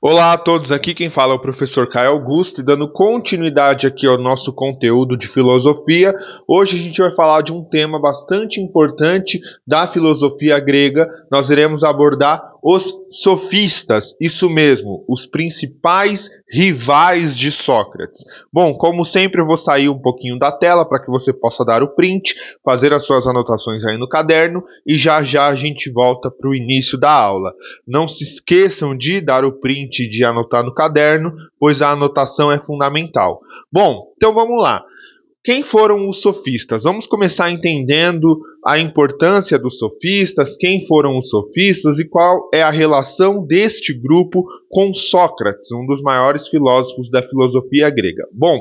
Olá a todos, aqui quem fala é o professor Caio Augusto e dando continuidade aqui ao nosso conteúdo de filosofia. Hoje a gente vai falar de um tema bastante importante da filosofia grega. Nós iremos abordar os sofistas, isso mesmo, os principais rivais de Sócrates. Bom, como sempre eu vou sair um pouquinho da tela para que você possa dar o print, fazer as suas anotações aí no caderno e já já a gente volta para o início da aula. Não se esqueçam de dar o print de anotar no caderno, pois a anotação é fundamental. Bom, então vamos lá. Quem foram os sofistas? Vamos começar entendendo a importância dos sofistas, quem foram os sofistas e qual é a relação deste grupo com Sócrates, um dos maiores filósofos da filosofia grega. Bom,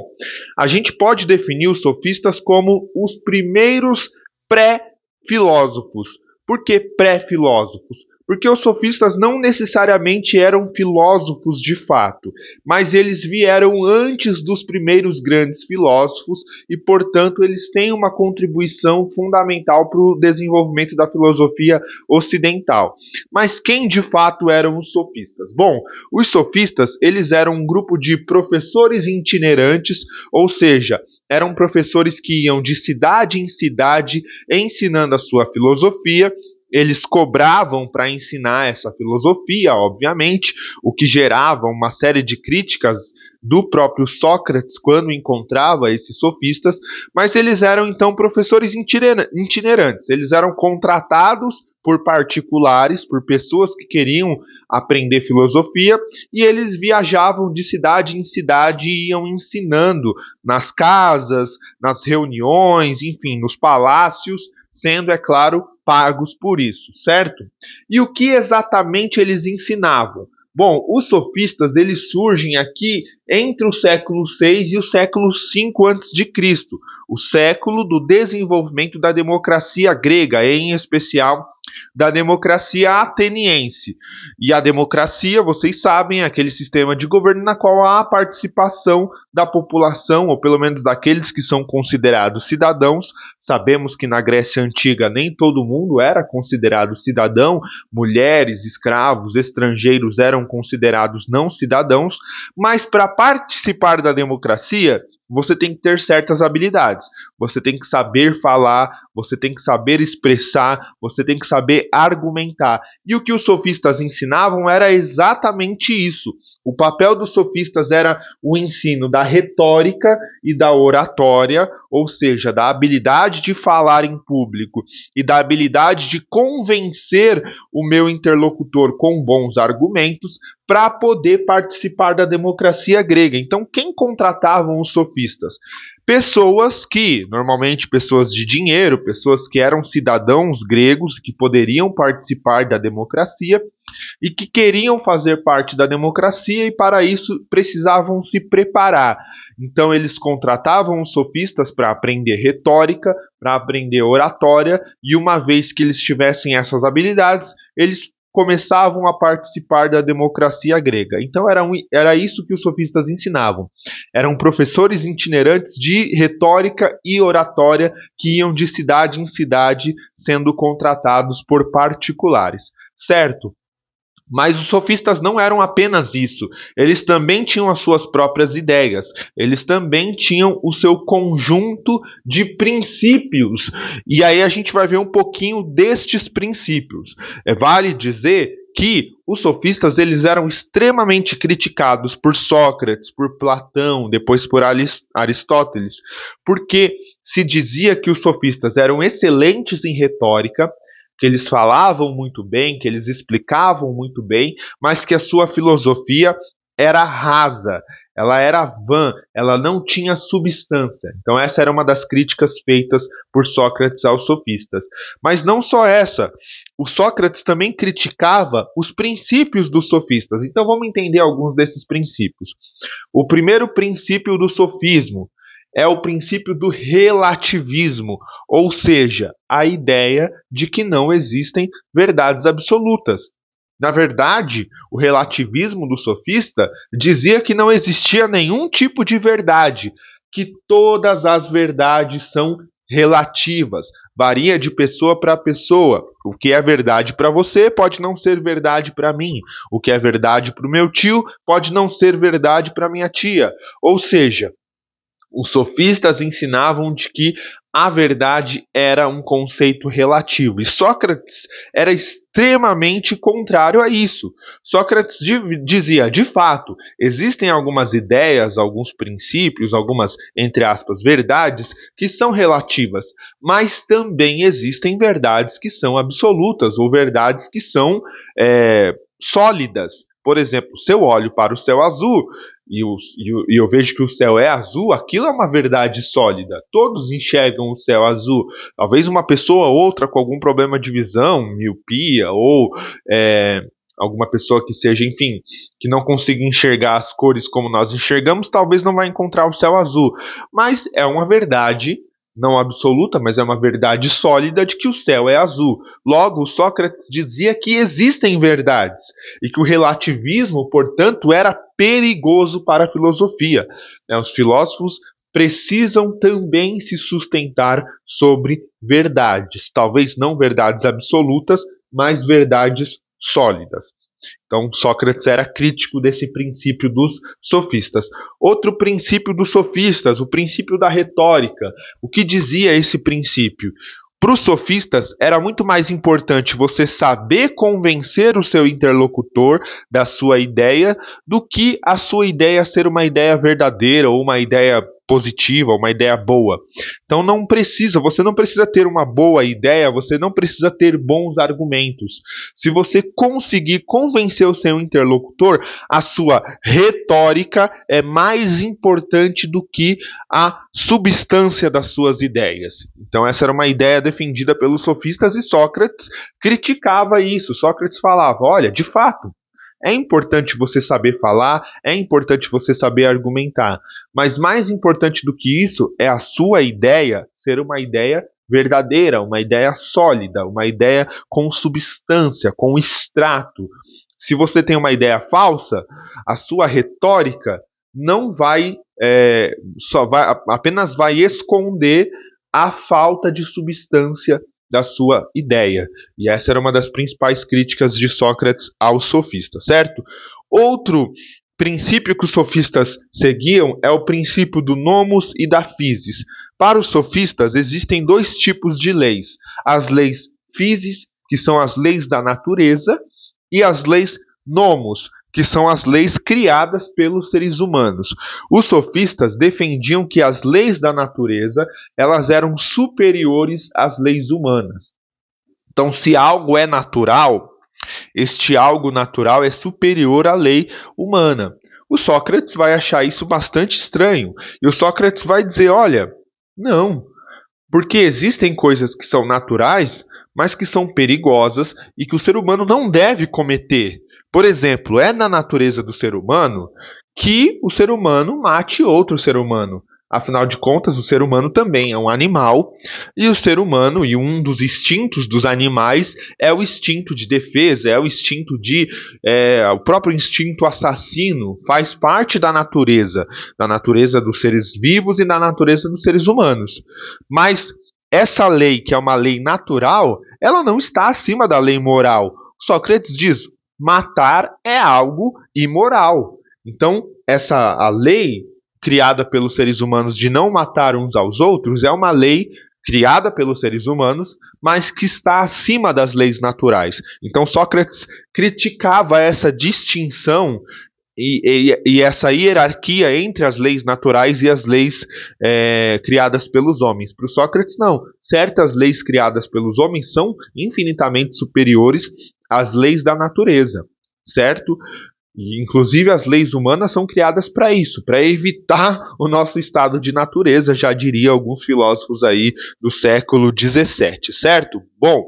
a gente pode definir os sofistas como os primeiros pré-filósofos. Por que pré-filósofos? Porque os sofistas não necessariamente eram filósofos de fato, mas eles vieram antes dos primeiros grandes filósofos e, portanto, eles têm uma contribuição fundamental para o desenvolvimento da filosofia ocidental. Mas quem de fato eram os sofistas? Bom, os sofistas eles eram um grupo de professores itinerantes, ou seja, eram professores que iam de cidade em cidade ensinando a sua filosofia. Eles cobravam para ensinar essa filosofia, obviamente, o que gerava uma série de críticas do próprio Sócrates quando encontrava esses sofistas, mas eles eram então professores itinerantes, eles eram contratados por particulares, por pessoas que queriam aprender filosofia, e eles viajavam de cidade em cidade e iam ensinando nas casas, nas reuniões, enfim, nos palácios, sendo, é claro, pagos por isso, certo? E o que exatamente eles ensinavam? Bom, os sofistas eles surgem aqui entre o século VI e o século V a.C., o século do desenvolvimento da democracia grega, em especial da democracia ateniense. E a democracia, vocês sabem, é aquele sistema de governo na qual há a participação da população, ou pelo menos daqueles que são considerados cidadãos. Sabemos que na Grécia Antiga nem todo mundo era considerado cidadão, mulheres, escravos, estrangeiros eram considerados não cidadãos, mas para participar da democracia, você tem que ter certas habilidades. Você tem que saber falar, você tem que saber expressar, você tem que saber argumentar. E o que os sofistas ensinavam era exatamente isso. O papel dos sofistas era o ensino da retórica e da oratória, ou seja, da habilidade de falar em público e da habilidade de convencer o meu interlocutor com bons argumentos para poder participar da democracia grega. Então, quem contratavam os sofistas? Pessoas que, normalmente pessoas de dinheiro, pessoas que eram cidadãos gregos, que poderiam participar da democracia e que queriam fazer parte da democracia e para isso precisavam se preparar. Então eles contratavam os sofistas para aprender retórica, para aprender oratória e uma vez que eles tivessem essas habilidades, eles começavam a participar da democracia grega. Então era isso que os sofistas ensinavam. Eram professores itinerantes de retórica e oratória que iam de cidade em cidade sendo contratados por particulares, certo? Mas os sofistas não eram apenas isso, eles também tinham as suas próprias ideias, eles também tinham o seu conjunto de princípios, e aí a gente vai ver um pouquinho destes princípios. Vale dizer que os sofistas eles eram extremamente criticados por Sócrates, por Platão, depois por Aristóteles, porque se dizia que os sofistas eram excelentes em retórica, que eles falavam muito bem, que eles explicavam muito bem, mas que a sua filosofia era rasa, ela era vã, ela não tinha substância. Então essa era uma das críticas feitas por Sócrates aos sofistas. Mas não só essa, o Sócrates também criticava os princípios dos sofistas. Então vamos entender alguns desses princípios. O primeiro princípio do sofismo é o princípio do relativismo, ou seja, a ideia de que não existem verdades absolutas. Na verdade, o relativismo do sofista dizia que não existia nenhum tipo de verdade, que todas as verdades são relativas. varia de pessoa para pessoa. O que é verdade para você pode não ser verdade para mim. O que é verdade para o meu tio pode não ser verdade para minha tia. Ou seja, os sofistas ensinavam de que a verdade era um conceito relativo. E Sócrates era extremamente contrário a isso. Sócrates dizia, de fato, existem algumas ideias, alguns princípios, algumas, entre aspas, verdades que são relativas, mas também existem verdades que são absolutas, ou verdades que são sólidas. Por exemplo, se eu olho para o céu azul, e eu vejo que o céu é azul, aquilo é uma verdade sólida. Todos enxergam o céu azul. Talvez uma pessoa ou outra com algum problema de visão, miopia, ou alguma pessoa que seja, enfim, que não consiga enxergar as cores como nós enxergamos, talvez não vai encontrar o céu azul. Mas é uma verdade, não absoluta, mas é uma verdade sólida de que o céu é azul. Logo, Sócrates dizia que existem verdades e que o relativismo, portanto, era perigoso para a filosofia. Os filósofos precisam também se sustentar sobre verdades, talvez não verdades absolutas, mas verdades sólidas. Então, Sócrates era crítico desse princípio dos sofistas. Outro princípio dos sofistas, o princípio da retórica. O que dizia esse princípio? Para os sofistas, era muito mais importante você saber convencer o seu interlocutor da sua ideia do que a sua ideia ser uma ideia verdadeira ou uma ideia positiva, uma ideia boa. Então você não precisa ter uma boa ideia, você não precisa ter bons argumentos. Se você conseguir convencer o seu interlocutor, a sua retórica é mais importante do que a substância das suas ideias. Então essa era uma ideia defendida pelos sofistas e Sócrates criticava isso. Sócrates falava, olha, de fato, é importante você saber falar, é importante você saber argumentar, mas mais importante do que isso é a sua ideia ser uma ideia verdadeira, uma ideia sólida, uma ideia com substância, com extrato. Se você tem uma ideia falsa, a sua retórica não vai, apenas vai esconder a falta de substância da sua ideia. E essa era uma das principais críticas de Sócrates aos sofistas, certo? Outro princípio que os sofistas seguiam é o princípio do nomos e da physis. Para os sofistas existem dois tipos de leis: as leis physis, que são as leis da natureza, e as leis nomos, que são as leis criadas pelos seres humanos. Os sofistas defendiam que as leis da natureza elas eram superiores às leis humanas. Então, se algo é natural, este algo natural é superior à lei humana. O Sócrates vai achar isso bastante estranho. E o Sócrates vai dizer, olha, não, porque existem coisas que são naturais, mas que são perigosas e que o ser humano não deve cometer. Por exemplo, é na natureza do ser humano que o ser humano mate outro ser humano. Afinal de contas, o ser humano também é um animal, e o ser humano, e um dos instintos dos animais, é o instinto de defesa, é o instinto o próprio instinto assassino, faz parte da natureza dos seres vivos e da natureza dos seres humanos. Mas essa lei, que é uma lei natural, ela não está acima da lei moral. Sócrates diz, matar é algo imoral. Então, a lei criada pelos seres humanos de não matar uns aos outros é uma lei criada pelos seres humanos, mas que está acima das leis naturais. Então, Sócrates criticava essa distinção e essa hierarquia entre as leis naturais e as leis criadas pelos homens. Para o Sócrates, não. Certas leis criadas pelos homens são infinitamente superiores às leis da natureza, certo? E, inclusive, as leis humanas são criadas para isso, para evitar o nosso estado de natureza, já diria alguns filósofos aí do século XVII, certo? Bom,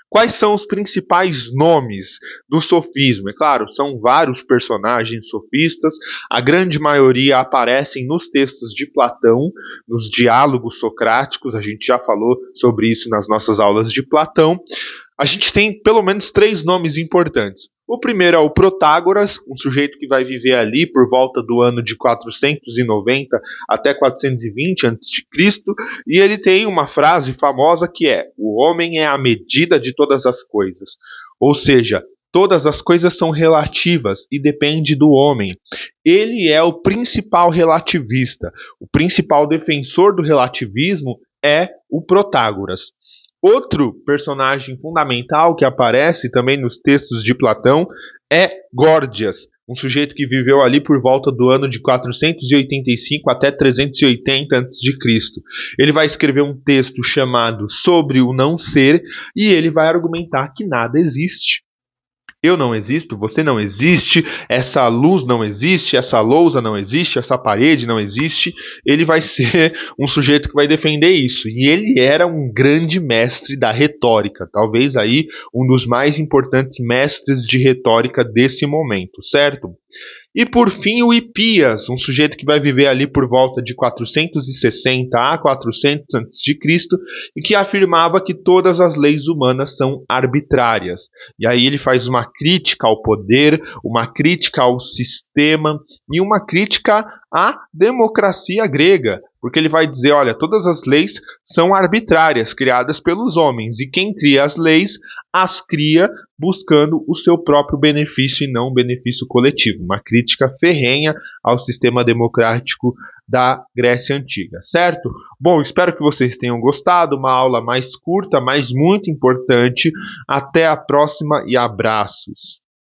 quais são os principais nomes do sofismo? É claro, são vários personagens sofistas, a grande maioria aparecem nos textos de Platão, nos diálogos socráticos, a gente já falou sobre isso nas nossas aulas de Platão. A gente tem pelo menos 3 nomes importantes. O primeiro é o Protágoras, um sujeito que vai viver ali por volta do ano de 490 até 420 a.C., e ele tem uma frase famosa que é: o homem é a medida de todas as coisas. Ou seja, todas as coisas são relativas e depende do homem. Ele é o principal relativista, o principal defensor do relativismo é o Protágoras. Outro personagem fundamental que aparece também nos textos de Platão é Górgias, um sujeito que viveu ali por volta do ano de 485 até 380 a.C. Ele vai escrever um texto chamado Sobre o Não Ser e ele vai argumentar que nada existe. Eu não existo, você não existe, essa luz não existe, essa lousa não existe, essa parede não existe. Ele vai ser um sujeito que vai defender isso. E ele era um grande mestre da retórica, talvez aí um dos mais importantes mestres de retórica desse momento, certo? E por fim o Hipias, um sujeito que vai viver ali por volta de 460 a 400 a.C. e que afirmava que todas as leis humanas são arbitrárias. E aí ele faz uma crítica ao poder, uma crítica ao sistema e uma crítica à democracia grega, porque ele vai dizer, olha, todas as leis são arbitrárias, criadas pelos homens, e quem cria as cria buscando o seu próprio benefício e não o benefício coletivo. Uma crítica ferrenha ao sistema democrático da Grécia Antiga, certo? Bom, espero que vocês tenham gostado, uma aula mais curta, mas muito importante. Até a próxima e abraços!